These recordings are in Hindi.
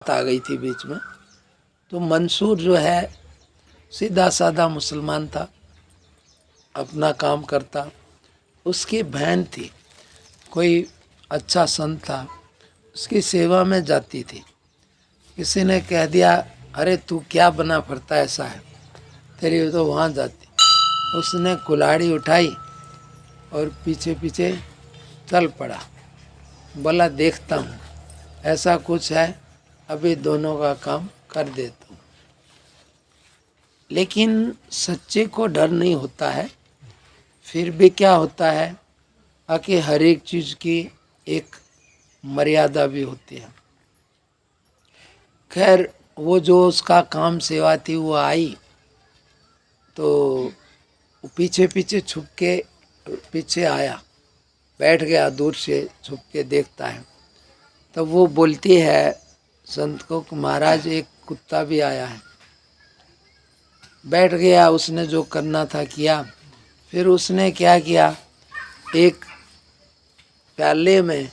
आ गई थी बीच में। तो मंसूर जो है सीधा साधा मुसलमान था, अपना काम करता। उसकी बहन थी, कोई अच्छा संत था, उसकी सेवा में जाती थी। किसी ने कह दिया, अरे तू क्या बना फिरता ऐसा है, तेरी तो वहाँ जाती। उसने कुल्हाड़ी उठाई और पीछे पीछे चल पड़ा। बोला देखता हूँ ऐसा कुछ है, अभी दोनों का काम कर देता हूँ। लेकिन सच्चे को डर नहीं होता है। फिर भी क्या होता है कि हर एक चीज़ की एक मर्यादा भी होती है। खैर वो जो उसका काम सेवा थी वो आई तो पीछे पीछे छुप के पीछे आया, बैठ गया, दूर से छुप के देखता है। तो वो बोलती है संत को कि महाराज एक कुत्ता भी आया है। बैठ गया, उसने जो करना था किया। फिर उसने क्या किया, एक प्याले में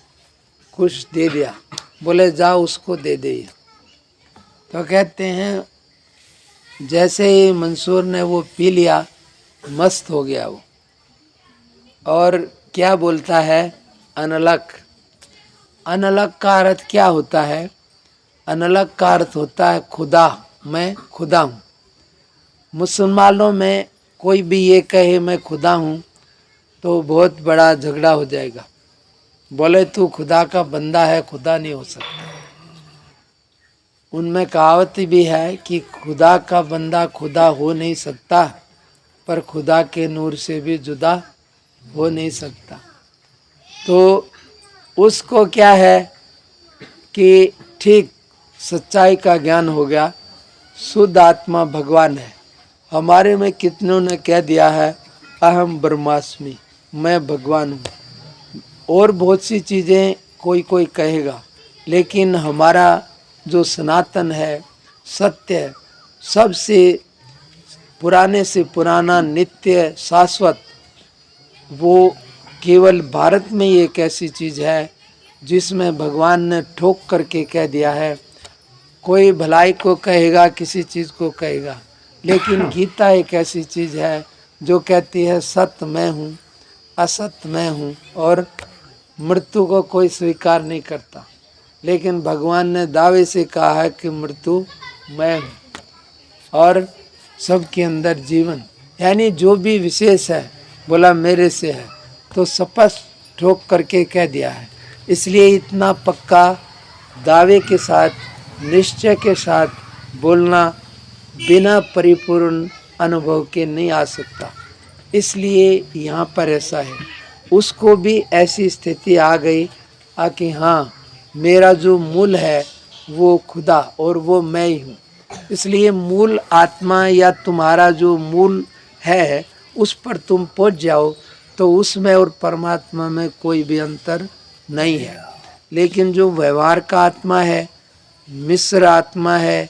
कुछ दे दिया, बोले जाओ उसको दे दे। तो कहते हैं जैसे ही मंसूर ने वो पी लिया, मस्त हो गया वो। और क्या बोलता है, अनलक। अनलक का अर्थ क्या होता है? अनलक का अर्थ होता है खुदा, मैं खुदा हूँ। मुसलमानों में कोई भी ये कहे मैं खुदा हूँ तो बहुत बड़ा झगड़ा हो जाएगा। बोले तू खुदा का बंदा है, खुदा नहीं हो सकता। उनमें कहावत भी है कि खुदा का बंदा खुदा हो नहीं सकता, पर खुदा के नूर से भी जुदा हो नहीं सकता। तो उसको क्या है कि ठीक सच्चाई का ज्ञान हो गया, शुद्ध आत्मा भगवान है। हमारे में कितनों ने कह दिया है अहम ब्रह्मास्मि, मैं भगवान हूँ। और बहुत सी चीज़ें कोई कोई कहेगा, लेकिन हमारा जो सनातन है, सत्य है, सबसे पुराने से पुराना, नित्य, शाश्वत, वो केवल भारत में ही एक ऐसी चीज़ है जिसमें भगवान ने ठोक करके कह दिया है। कोई भलाई को कहेगा, किसी चीज़ को कहेगा, लेकिन गीता एक ऐसी चीज़ है जो कहती है सत्य मैं हूँ, असत्य मैं हूँ, और मृत्यु को कोई स्वीकार नहीं करता। लेकिन भगवान ने दावे से कहा है कि मृत्यु मैं हूँ और सबके अंदर जीवन, यानी जो भी विशेष है बोला मेरे से है। तो स्पष्ट ठोक करके कह दिया है। इसलिए इतना पक्का दावे के साथ, निश्चय के साथ बोलना बिना परिपूर्ण अनुभव के नहीं आ सकता। इसलिए यहाँ पर ऐसा है। उसको भी ऐसी स्थिति आ गई कि हाँ मेरा जो मूल है वो खुदा और वो मैं ही हूँ। इसलिए मूल आत्मा या तुम्हारा जो मूल है उस पर तुम पहुँच जाओ तो उसमें और परमात्मा में कोई भी अंतर नहीं है। लेकिन जो व्यवहार का आत्मा है, मिश्र आत्मा है,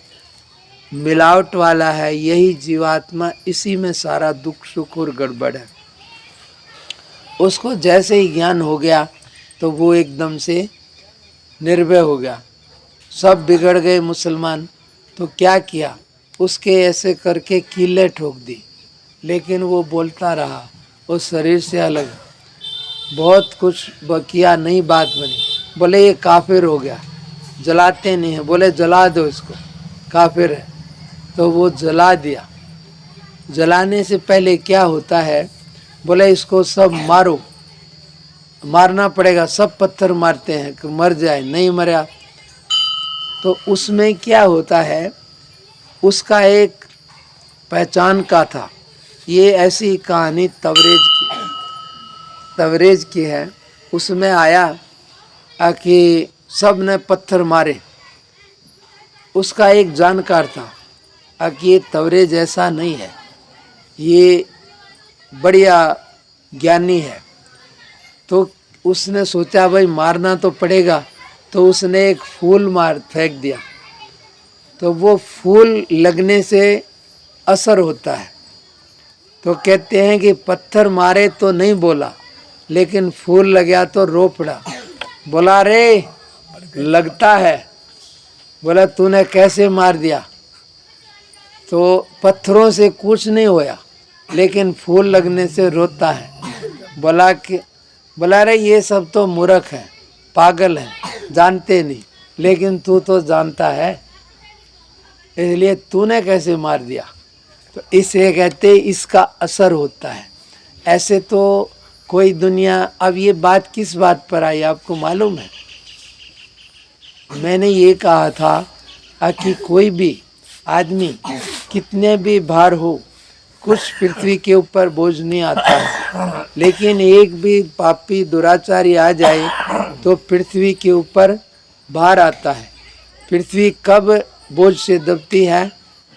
मिलावट वाला है, यही जीवात्मा, इसी में सारा दुख सुख और गड़बड़ है। उसको जैसे ही ज्ञान हो गया तो वो एकदम से निर्भय हो गया। सब बिगड़ गए मुसलमान, तो क्या किया, उसके ऐसे करके कीले ठोक दी, लेकिन वो बोलता रहा, उस शरीर से अलग बहुत कुछ किया, नई बात बनी। बोले ये काफिर हो गया, जलाते नहीं हैं। बोले जला दो इसको, काफिर है। तो वो जला दिया। जलाने से पहले क्या होता है, बोले इसको सब मारो, मारना पड़ेगा, सब पत्थर मारते हैं कि मर जाए, नहीं मरा। तो उसमें क्या होता है, उसका एक पहचान का था। ये ऐसी कहानी तवरेज की है। उसमें आया कि सब ने पत्थर मारे। उसका एक जानकार था कि ये तवरेज ऐसा नहीं है, ये बढ़िया ज्ञानी है। तो उसने सोचा भाई मारना तो पड़ेगा, तो उसने एक फूल फेंक दिया। तो वो फूल लगने से असर होता है। तो कहते हैं कि पत्थर मारे तो नहीं बोला, लेकिन फूल लग गया तो रो पड़ा, बोला रे लगता है। बोला तूने कैसे मार दिया? तो पत्थरों से कुछ नहीं होया, लेकिन फूल लगने से रोता है। बोला रे ये सब तो मूर्ख है, पागल है, जानते नहीं, लेकिन तू तो जानता है, इसलिए तूने कैसे मार दिया? तो इसे कहते इसका असर होता है। ऐसे तो कोई दुनिया, अब ये बात किस बात पर आई आपको मालूम है? मैंने ये कहा था कि कोई भी आदमी कितने भी भार हो, कुछ पृथ्वी के ऊपर बोझ नहीं आता है, लेकिन एक भी पापी दुराचारी आ जाए तो पृथ्वी के ऊपर भार आता है। पृथ्वी कब बोझ से दबती है?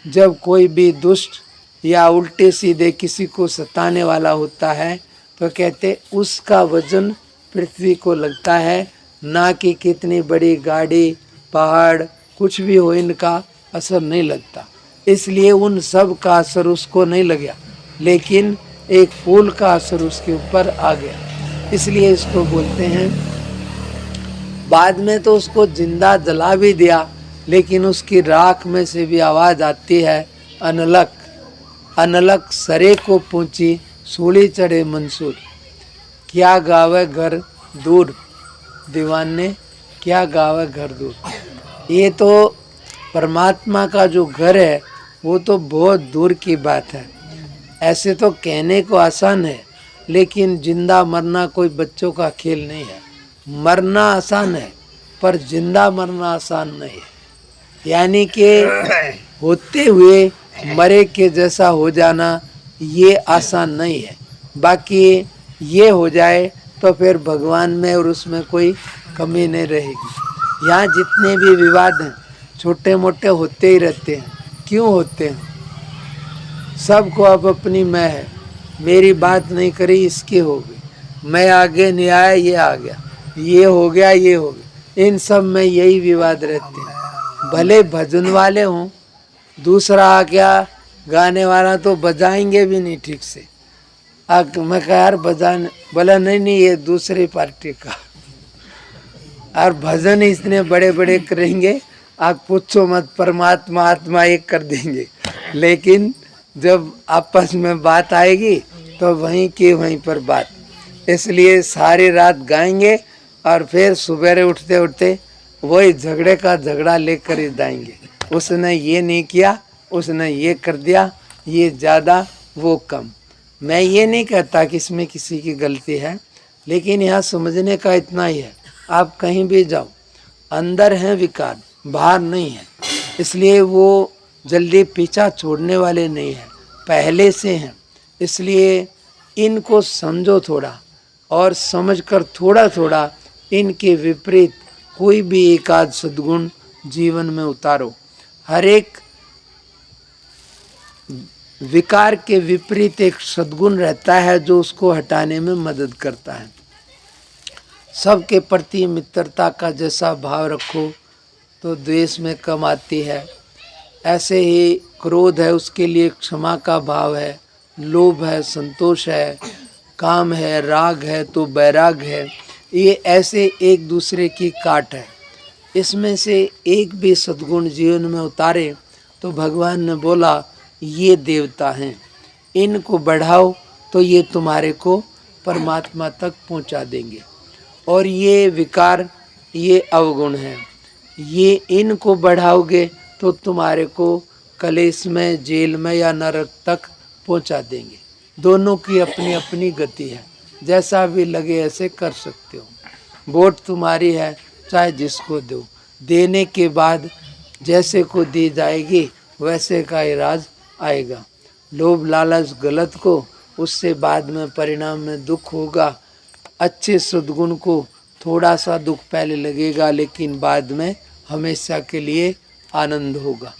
जब कोई भी दुष्ट या उल्टे सीधे किसी को सताने वाला होता है, तो कहते उसका वजन पृथ्वी को लगता है, ना कि कितनी बड़ी गाड़ी, पहाड़, कुछ भी हो, इनका असर नहीं लगता। इसलिए उन सब का असर उसको नहीं लगा, लेकिन एक फूल का असर उसके ऊपर आ गया। इसलिए इसको बोलते हैं, बाद में तो उसको जिंदा जला भी दिया, लेकिन उसकी राख में से भी आवाज़ आती है, अनलक अनलक सरे को पहुँची, सूली चढ़े मंसूर, क्या गावे घर दूर, दीवान ने क्या गावे घर दूर। ये तो परमात्मा का जो घर है वो तो बहुत दूर की बात है। ऐसे तो कहने को आसान है, लेकिन जिंदा मरना कोई बच्चों का खेल नहीं है। मरना आसान है, पर जिंदा मरना आसान नहीं है। यानी कि होते हुए मरे के जैसा हो जाना ये आसान नहीं है। बाकी ये हो जाए तो फिर भगवान में और उसमें कोई कमी नहीं रहेगी। यहाँ जितने भी विवाद हैं छोटे मोटे होते ही रहते हैं। क्यों होते हैं? सबको अब अपनी मैं है, मेरी बात नहीं करी इसकी हो गई, मैं आगे नहीं आया ये आ गया, ये हो गया ये हो गया, इन सब में यही विवाद रहते हैं। भले भजन वाले हों, दूसरा आ गया गाने वाला तो बजाएंगे भी नहीं ठीक से। मैं कहा यार बजाने, बोला नहीं ये दूसरी पार्टी का, और भजन इतने बड़े बड़े करेंगे आप पूछो मत, परमात्मा आत्मा एक कर देंगे। लेकिन जब आपस में बात आएगी तो वहीं की वहीं पर बात। इसलिए सारी रात गाएंगे और फिर सुबह उठते उठते वही झगड़े का झगड़ा लेकर ही जाएंगे। उसने ये नहीं किया, उसने ये कर दिया, ये ज़्यादा वो कम। मैं ये नहीं कहता कि इसमें किसी की गलती है, लेकिन यहाँ समझने का इतना ही है, आप कहीं भी जाओ, अंदर है विकार, बाहर नहीं है। इसलिए वो जल्दी पीछा छोड़ने वाले नहीं हैं, पहले से हैं। इसलिए इनको समझो थोड़ा, और समझकर थोड़ा थोड़ा इनके विपरीत कोई भी एक आध सद्गुण जीवन में उतारो। हर एक विकार के विपरीत एक सद्गुण रहता है जो उसको हटाने में मदद करता है। सबके प्रति मित्रता का जैसा भाव रखो तो द्वेष में कम आती है। ऐसे ही क्रोध है उसके लिए क्षमा का भाव है, लोभ है संतोष है, काम है राग है तो बैराग है। ये ऐसे एक दूसरे की काट है। इसमें से एक भी सद्गुण जीवन में उतारे तो भगवान ने बोला ये देवता हैं, इनको बढ़ाओ तो ये तुम्हारे को परमात्मा तक पहुंचा देंगे। और ये विकार, ये अवगुण हैं, ये इनको बढ़ाओगे तो तुम्हारे को कलेश में, जेल में या नरक तक पहुंचा देंगे। दोनों की अपनी अपनी गति है, जैसा भी लगे ऐसे कर सकते हो। वोट तुम्हारी है, चाहे जिसको दो, देने के बाद जैसे को दी जाएगी वैसे का इराज आएगा। लोभ लालच गलत को, उससे बाद में परिणाम में दुख होगा। अच्छे सद्गुण को थोड़ा सा दुख पहले लगेगा, लेकिन बाद में हमेशा के लिए आनंद होगा।